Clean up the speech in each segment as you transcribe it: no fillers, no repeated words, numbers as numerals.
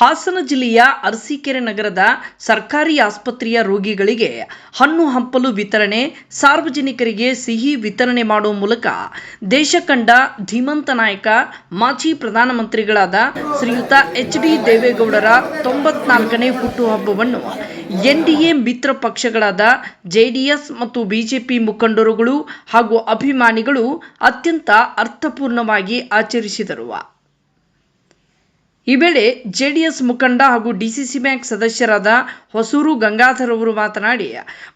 ಹಾಸನ ಜಿಲ್ಲೆಯ ಅರಸೀಕೆರೆ ನಗರದ ಸರ್ಕಾರಿ ಆಸ್ಪತ್ರೆಯ ರೋಗಿಗಳಿಗೆ ಹಣ್ಣು ಹಂಪಲು ವಿತರಣೆ, ಸಾರ್ವಜನಿಕರಿಗೆ ಸಿಹಿ ವಿತರಣೆ ಮಾಡುವ ಮೂಲಕ ದೇಶ ಕಂಡ ಧೀಮಂತ ನಾಯಕ ಮಾಜಿ ಪ್ರಧಾನಮಂತ್ರಿಗಳಾದ ಶ್ರೀಯುತ ಎಚ್.ಡಿ. ದೇವೇಗೌಡರ 94ನೇ ಹುಟ್ಟುಹಬ್ಬವನ್ನು ಎನ್ಡಿಎ ಮಿತ್ರ ಪಕ್ಷಗಳಾದ ಜೆಡಿಎಸ್ ಮತ್ತು ಬಿಜೆಪಿ ಮುಖಂಡರುಗಳು ಹಾಗೂ ಅಭಿಮಾನಿಗಳು ಅತ್ಯಂತ ಅರ್ಥಪೂರ್ಣವಾಗಿ ಆಚರಿಸಿದರು. ಈ ವೇಳೆ ಜೆಡಿಎಸ್ ಮುಖಂಡ ಹಾಗೂ ಡಿಸಿಸಿ ಬ್ಯಾಂಕ್ ಸದಸ್ಯರಾದ ಹೊಸೂರು ಗಂಗಾಧರ್ ಅವರು ಮಾತನಾಡಿ,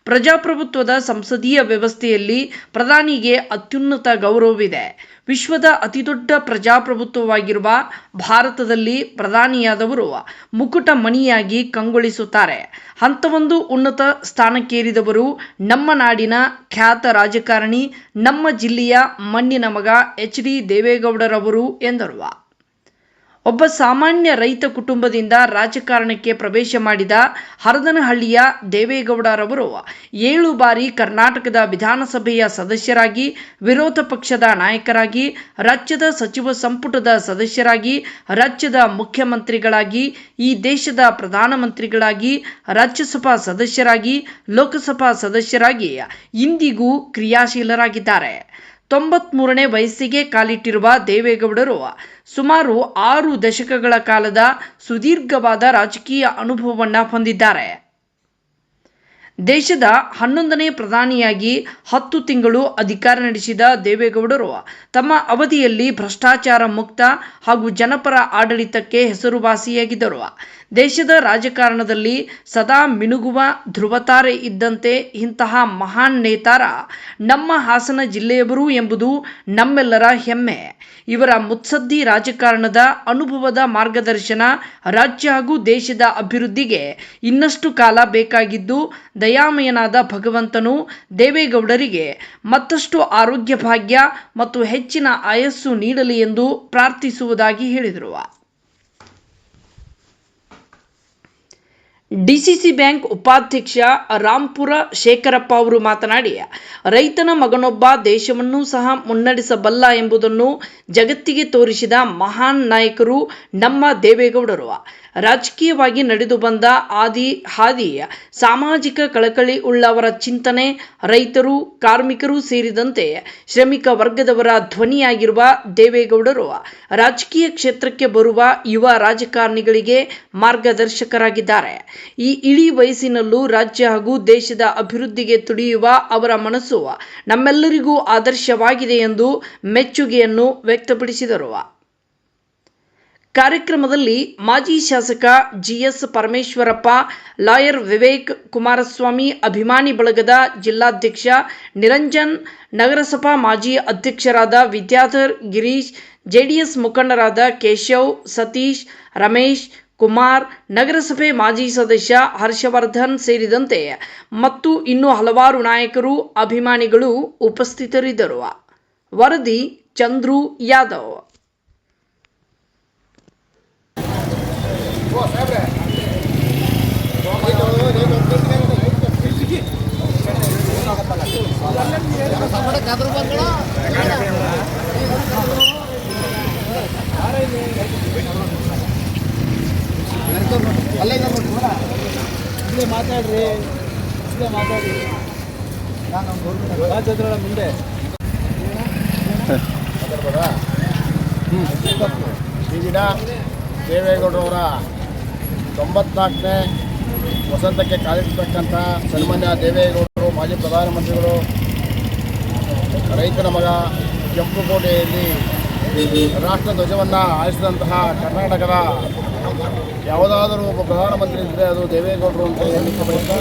ಪ್ರಜಾಪ್ರಭುತ್ವದ ಸಂಸದೀಯ ವ್ಯವಸ್ಥೆಯಲ್ಲಿ ಪ್ರಧಾನಿಗೆ ಅತ್ಯುನ್ನತ ಗೌರವವಿದೆ. ವಿಶ್ವದ ಅತಿದೊಡ್ಡ ಪ್ರಜಾಪ್ರಭುತ್ವವಾಗಿರುವ ಭಾರತದಲ್ಲಿ ಪ್ರಧಾನಿಯಾದವರು ಮುಕುಟ ಮಣಿಯಾಗಿ ಕಂಗೊಳಿಸುತ್ತಾರೆ. ಅಂಥವೊಂದು ಉನ್ನತ ಸ್ಥಾನಕ್ಕೇರಿದವರು ನಮ್ಮ ನಾಡಿನ ಖ್ಯಾತ ರಾಜಕಾರಣಿ, ನಮ್ಮ ಜಿಲ್ಲೆಯ ಮಣ್ಣಿನ ಮಗ ಎಚ್.ಡಿ. ದೇವೇಗೌಡರವರು ಎಂದರು. ಒಬ್ಬ ಸಾಮಾನ್ಯ ರೈತ ಕುಟುಂಬದಿಂದ ರಾಜಕಾರಣಕ್ಕೆ ಪ್ರವೇಶ ಮಾಡಿದ ಹರದನಹಳ್ಳಿಯ ದೇವೇಗೌಡರವರು 7 ಬಾರಿ ಕರ್ನಾಟಕದ ವಿಧಾನಸಭೆಯ ಸದಸ್ಯರಾಗಿ, ವಿರೋಧ ಪಕ್ಷದ ನಾಯಕರಾಗಿ, ರಾಜ್ಯದ ಸಚಿವ ಸಂಪುಟದ ಸದಸ್ಯರಾಗಿ, ರಾಜ್ಯದ ಮುಖ್ಯಮಂತ್ರಿಗಳಾಗಿ, ಈ ದೇಶದ ಪ್ರಧಾನಮಂತ್ರಿಗಳಾಗಿ, ರಾಜ್ಯಸಭಾ ಸದಸ್ಯರಾಗಿ, ಲೋಕಸಭಾ ಸದಸ್ಯರಾಗಿ ಇಂದಿಗೂ ಕ್ರಿಯಾಶೀಲರಾಗಿದ್ದಾರೆ. 93ನೇ ವಯಸ್ಸಿಗೆ ಕಾಲಿಟ್ಟಿರುವ ದೇವೇಗೌಡರು ಸುಮಾರು 6 ದಶಕಗಳ ಕಾಲದ ಸುದೀರ್ಘವಾದ ರಾಜಕೀಯ ಅನುಭವವನ್ನು ಹೊಂದಿದ್ದಾರೆ. ದೇಶದ 11ನೇ ಪ್ರಧಾನಿಯಾಗಿ 10 ತಿಂಗಳು ಅಧಿಕಾರ ನಡೆಸಿದ ದೇವೇಗೌಡರು ತಮ್ಮ ಅವಧಿಯಲ್ಲಿ ಭ್ರಷ್ಟಾಚಾರ ಮುಕ್ತ ಹಾಗೂ ಜನಪರ ಆಡಳಿತಕ್ಕೆ ಹೆಸರುವಾಸಿಯಾಗಿದ್ದರು. ದೇಶದ ರಾಜಕಾರಣದಲ್ಲಿ ಸದಾ ಮಿನುಗುವ ಧ್ರುವತಾರೆ ಇದ್ದಂತೆ ಇಂತಹ ಮಹಾನ್ ನೇತಾರ ನಮ್ಮ ಹಾಸನ ಜಿಲ್ಲೆಯವರು ಎಂಬುದು ನಮ್ಮೆಲ್ಲರ ಹೆಮ್ಮೆ. ಇವರ ಮುತ್ಸದ್ದಿ ರಾಜಕಾರಣದ ಅನುಭವದ ಮಾರ್ಗದರ್ಶನ ರಾಜ್ಯ ಹಾಗೂ ದೇಶದ ಅಭಿವೃದ್ಧಿಗೆ ಇನ್ನಷ್ಟು ಕಾಲ ಬೇಕಾಗಿದ್ದು, ದಯಾಮಯನಾದ ಭಗವಂತನು ದೇವೇಗೌಡರಿಗೆ ಮತ್ತಷ್ಟು ಆರೋಗ್ಯ ಭಾಗ್ಯ ಮತ್ತು ಹೆಚ್ಚಿನ ಆಯಸ್ಸು ನೀಡಲಿ ಎಂದು ಪ್ರಾರ್ಥಿಸುವುದಾಗಿ ಹೇಳಿದರು. ಡಿಸಿಸಿ ಬ್ಯಾಂಕ್ ಉಪಾಧ್ಯಕ್ಷ ರಾಂಪುರ ಶೇಖರಪ್ಪ ಅವರು ಮಾತನಾಡಿ, ರೈತನ ಮಗನೊಬ್ಬ ದೇಶವನ್ನು ಸಹ ಮುನ್ನಡೆಸಬಲ್ಲ ಎಂಬುದನ್ನು ಜಗತ್ತಿಗೆ ತೋರಿಸಿದ ಮಹಾನ್ ನಾಯಕರು ನಮ್ಮ ದೇವೇಗೌಡರು. ರಾಜಕೀಯವಾಗಿ ನಡೆದು ಬಂದ ಹಾದಿ ಸಾಮಾಜಿಕ ಕಳಕಳಿ ಉಳ್ಳವರ ಚಿಂತನೆ, ರೈತರು, ಕಾರ್ಮಿಕರು ಸೇರಿದಂತೆ ಶ್ರಮಿಕ ವರ್ಗದವರ ಧ್ವನಿಯಾಗಿರುವ ದೇವೇಗೌಡರು ರಾಜಕೀಯ ಕ್ಷೇತ್ರಕ್ಕೆ ಬರುವ ಯುವ ರಾಜಕಾರಣಿಗಳಿಗೆ ಮಾರ್ಗದರ್ಶಕರಾಗಿದ್ದಾರೆ. ಈ ಇಳಿ ವಯಸ್ಸಿನಲ್ಲೂ ರಾಜ್ಯ ಹಾಗೂ ದೇಶದ ಅಭಿವೃದ್ಧಿಗೆ ತುಡಿಯುವ ಅವರ ಮನಸ್ಸು ನಮ್ಮೆಲ್ಲರಿಗೂ ಆದರ್ಶವಾಗಿದೆ ಎಂದು ಮೆಚ್ಚುಗೆಯನ್ನು ವ್ಯಕ್ತಪಡಿಸಿದರು. ಕಾರ್ಯಕ್ರಮದಲ್ಲಿ ಮಾಜಿ ಶಾಸಕ ಜಿಎಸ್ ಪರಮೇಶ್ವರಪ್ಪ, ಲಾಯರ್ ವಿವೇಕ್, ಕುಮಾರಸ್ವಾಮಿ, ಅಭಿಮಾನಿ ಬಳಗದ ಜಿಲ್ಲಾಧ್ಯಕ್ಷ ನಿರಂಜನ್, ನಗರಸಭಾ ಮಾಜಿ ಅಧ್ಯಕ್ಷರಾದ ವಿದ್ಯಾಧರ್, ಗಿರೀಶ್, ಜೆಡಿಎಸ್ ಮುಖಂಡರಾದ ಕೇಶವ್, ಸತೀಶ್, ರಮೇಶ್, ಕುಮಾರ್, ನಗರಸಭೆ ಮಾಜಿ ಸದಸ್ಯ ಹರ್ಷವರ್ಧನ್ ಸೇರಿದಂತೆ ಮತ್ತು ಇನ್ನೂ ಹಲವಾರು ನಾಯಕರು, ಅಭಿಮಾನಿಗಳು ಉಪಸ್ಥಿತರಿದ್ದರು. ವರದಿ ಚಂದ್ರು ಯಾದವ್. ಮಾತಾಡ್ರಿ ಮುಂದೆ ಈ ದಿನ ದೇವೇಗೌಡರವರ 94ನೇ ವಸಂತಕ್ಕೆ ಕಾಲಿಟ್ಟತಕ್ಕಂಥ ಸನ್ಮಾನ್ಯ ದೇವೇಗೌಡರು, ಮಾಜಿ ಪ್ರಧಾನಮಂತ್ರಿಗಳು, ರೈತನ ಮಗ, ಕೆಂಪುಕೋಟೆಯಲ್ಲಿ ರಾಷ್ಟ್ರ ಧ್ವಜವನ್ನು ಹಾರಿಸಿದಂತಹ ಕರ್ನಾಟಕದ ಯಾವುದಾದರೂ ಒಬ್ಬ ಪ್ರಧಾನಮಂತ್ರಿ ಇದ್ದರೆ ಅದು ದೇವೇಗೌಡರು ಅಂತ ಹೇಳಲಿಕ್ಕೆ ಬಯಸ್ತಾ,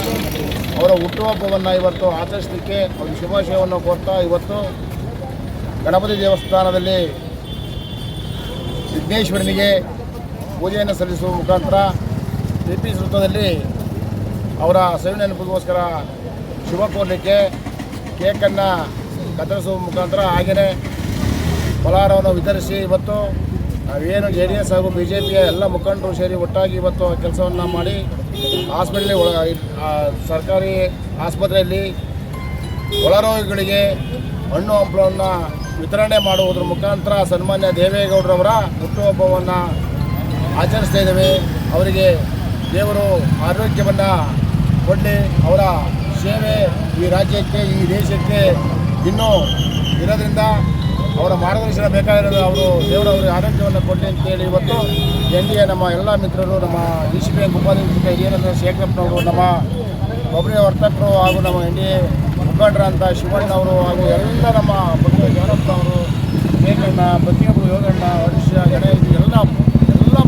ಅವರ ಹುಟ್ಟುಹಬ್ಬವನ್ನು ಇವತ್ತು ಆಚರಿಸಲಿಕ್ಕೆ ಒಂದು ಶುಭಾಶಯವನ್ನು ಕೋರ್ತಾ ಇವತ್ತು ಗಣಪತಿ ದೇವಸ್ಥಾನದಲ್ಲಿ ವಿಘ್ನೇಶ್ವರನಿಗೆ ಪೂಜೆಯನ್ನು ಸಲ್ಲಿಸುವ ಮುಖಾಂತರ ಟಿ.ಪಿ. ವೃತ್ತದಲ್ಲಿ ಅವರ ಸವಿ ನೆನಪಿಗೋಸ್ಕರ ಶುಭ ಕೋರಲಿಕ್ಕೆ ಕೇಕನ್ನು ಕತ್ತರಿಸುವ ಮುಖಾಂತರ ಹಾಗೆಯೇ ಫಲಹಾರವನ್ನು ವಿತರಿಸಿ ಇವತ್ತು ನಾವೇನು ಜೆಡಿಎಸ್ ಹಾಗೂ ಬಿಜೆಪಿಯ ಎಲ್ಲ ಮುಖಂಡರು ಸೇರಿ ಒಟ್ಟಾಗಿ ಇವತ್ತು ಕೆಲಸವನ್ನು ಮಾಡಿ ಸರ್ಕಾರಿ ಆಸ್ಪತ್ರೆಯಲ್ಲಿ ಒಳರೋಗಿಗಳಿಗೆ ಹಣ್ಣು ಹಂಪಲನ್ನು ವಿತರಣೆ ಮಾಡುವುದರ ಮುಖಾಂತರ ಸನ್ಮಾನ್ಯ ದೇವೇಗೌಡರವರ ಹುಟ್ಟುಹಬ್ಬವನ್ನು ಆಚರಿಸ್ತಾ ಇದ್ದೇವೆ. ಅವರಿಗೆ ದೇವರು ಆರೋಗ್ಯವನ್ನು ಕೊಡಲಿ. ಅವರ ಸೇವೆ ಈ ರಾಜ್ಯಕ್ಕೆ, ಈ ದೇಶಕ್ಕೆ ಇನ್ನೂ ಇರೋದ್ರಿಂದ ಅವರ ಮಾರ್ಗದರ್ಶನ ಬೇಕಾಗಿರೋದು. ದೇವರು ಅವರಿಗೆ ಆರೋಗ್ಯವನ್ನು ಕೊಡಲಿ ಅಂತೇಳಿ ಇವತ್ತು NDA ನಮ್ಮ ಎಲ್ಲ ಮಿತ್ರರು, ನಮ್ಮ DCP ಉಪಾಧ್ಯಕ್ಷ ಹಿರಿಯರ ಶೇಖರಪ್ಪನವರು, ನಮ್ಮ ಒಬ್ಬರೇ ವರ್ತಕರು ಹಾಗೂ ನಮ್ಮ NDA ಮುಖಂಡರಂತ ಶಿವಣ್ಣವರು ಹಾಗೂ ಎಲ್ಲ ನಮ್ಮ ಭಕ್ತ ಜಾನಪ್ಪನವರು, ಶೇಖರಣ್ಣ, ಪ್ರತಿಯೊಬ್ಬರು ಯೋಗಣ್ಣ, ಹರೀಶ, ಗಣೇಶ್ ಎಲ್ಲ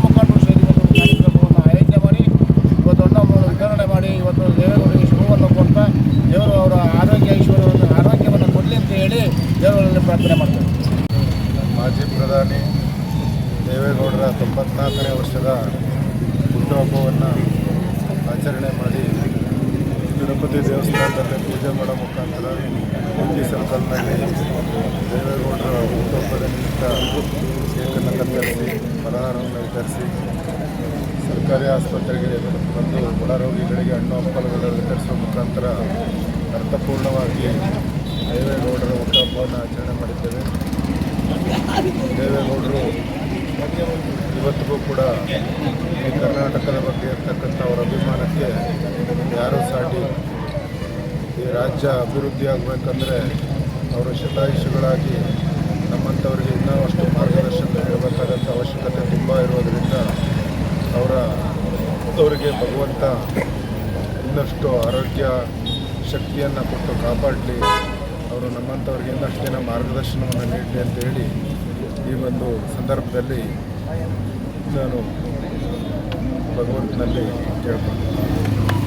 ಮುಖಂಡರು ಸೇರಿ ಒಂದು ಕಾರ್ಯಕ್ರಮವನ್ನು ಆಯೋಜನೆ ಮಾಡಿ ಇವತ್ತು ಹಣ್ಣನ್ನು ವಿತರಣೆ ಮಾಡಿ ಇವತ್ತು ದೇವೇಗೌಡರಿಗೆ ಶುಭವನ್ನು ಕೊಡ್ತಾ ದೇವರು ಅವರ ಆರೋಗ್ಯವನ್ನು ಕೊಡಲಿ ಅಂತ ಹೇಳಿ ದೇವರಲ್ಲಿ ಪ್ರಾರ್ಥನೆ ಮಾಡ್ತಾರೆ. ಮಾಜಿ ಪ್ರಧಾನಿ ದೇವೇಗೌಡರ 94ನೇ ವರ್ಷದ ಹುಟ್ಟುಹಬ್ಬವನ್ನು ಆಚರಣೆ ಮಾಡಿ ತಿರುಪತಿ ದೇವಸ್ಥಾನದಲ್ಲಿ ಪೂಜೆ ಮಾಡೋ ಮುಖಾಂತರ MG ಸರ್ಕಲ್ನಲ್ಲಿ ದೇವೇಗೌಡರ ಹುಟ್ಟುಹಬ್ಬದ ನಿಮಿತ್ತ ಕೇಕನ್ನು ಕತ್ತರಿಸಿ ಫಲಹಾರವನ್ನು ವಿತರಿಸಿ ಸರ್ಕಾರಿ ಆಸ್ಪತ್ರೆಗೆ ಬಂದು ಬಡ ರೋಗಿಗಳಿಗೆ ಹಣ್ಣು ಹಂಪಲುಗಳನ್ನು ವಿತರಿಸುವ ಮುಖಾಂತರ ಅರ್ಥಪೂರ್ಣವಾಗಿ ದೇವೇಗೌಡರ ಹುಟ್ಟುಹಬ್ಬವನ್ನು ಆಚರಣೆ ಮಾಡಿದ್ದೇವೆ. ದೇವೇಗೌಡರು ಇವತ್ತಿಗೂ ಕೂಡ ಈ ಕರ್ನಾಟಕದ ಬಗ್ಗೆ ಇರ್ತಕ್ಕಂಥ ಅವರ ಅಭಿಮಾನಕ್ಕೆ ಯಾರೂ ಸಾಟಿ. ಈ ರಾಜ್ಯ ಅಭಿವೃದ್ಧಿ ಆಗಬೇಕಂದ್ರೆ ಅವರು ಶತಾಯುಷಿಗಳಾಗಿ ನಮ್ಮಂಥವರಿಗೆ ಇನ್ನೂ ಅಷ್ಟು ಮಾರ್ಗದರ್ಶನ ನೀಡಬೇಕಾದಂಥ ಅವಶ್ಯಕತೆ ತುಂಬ ಇರೋದರಿಂದ ಅವರಿಗೆ ಭಗವಂತ ಇನ್ನಷ್ಟು ಆರೋಗ್ಯ ಶಕ್ತಿಯನ್ನು ಕೊಟ್ಟು ಕಾಪಾಡಲಿ, ಅವರು ನಮ್ಮಂಥವ್ರಿಗೆ ಇನ್ನಷ್ಟು ದಿನ ಮಾರ್ಗದರ್ಶನವನ್ನು ನೀಡಲಿ ಅಂತೇಳಿ ಈ ಒಂದು ಸಂದರ್ಭದಲ್ಲಿ ನಾನು ಭಗವಂತನಲ್ಲಿ ಕೇಳ್ಕೊಳ್ತೀನಿ.